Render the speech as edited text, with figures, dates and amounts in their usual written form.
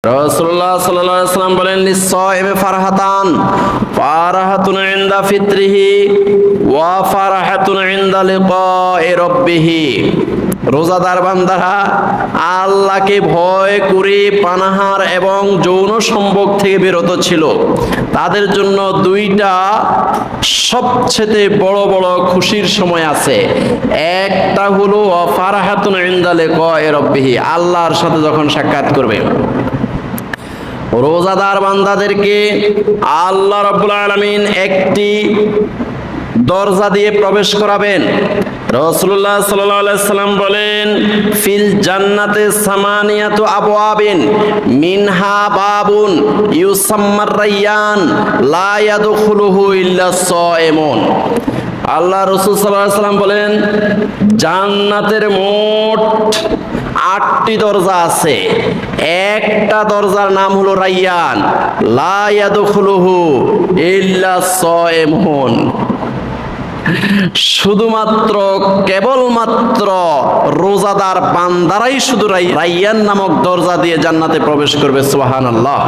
রাসূলুল্লাহ সাল্লাল্লাহু আলাইহি ওয়াসাল্লাম বলেন, লিস-সাইমি ফারাহাতুন ইনদা ফিত্রিহি ওয়া ফারাহাতুন ইনদা লিকাই রাব্বিহি। রোজাদার বান্দারা আল্লাহকে ভয় করে পানাহার এবং যৌন সম্ভোগ থেকে বিরত ছিল, তাদের জন্য দুইটা সবচেয়ে বড় বড় খুশির সময় আছে। একটা হলো ফারাহাতুন ইনদা লিকাই রাব্বিহি, আল্লাহর সাথে যখন সাক্ষাৎ করবে। রোজাদার বান্দাদেরকে আল্লাহ রাব্বুল আলামিন একটি দরজা দিয়ে প্রবেশ করাবেন। রাসূলুল্লাহ সাল্লাল্লাহু আলাইহি সাল্লাম বলেন, ফিল জান্নাতে সামানিয়াতু আবওয়াবিন মিনহা বাবুন ইউসাম্মার রায়্যান লা ইয়াদখুলুহু ইল্লা সাইমুন। আল্লাহ রাসূল সাল্লাল্লাহু আলাইহি সাল্লাম বলেন, জান্নাতের মোট 8টি দরজা আছে। একটা দরজার নাম হলো রায়্যান, লা ইয়াদখুলুহু ইল্লা সাইমুন। শুধুমাত্র কেবলমাত্র রোজাদার বান্দারাই শুধু রায়্যান নামক দরজা দিয়ে জান্নাতে প্রবেশ করবে। সুবহানাল্লাহ।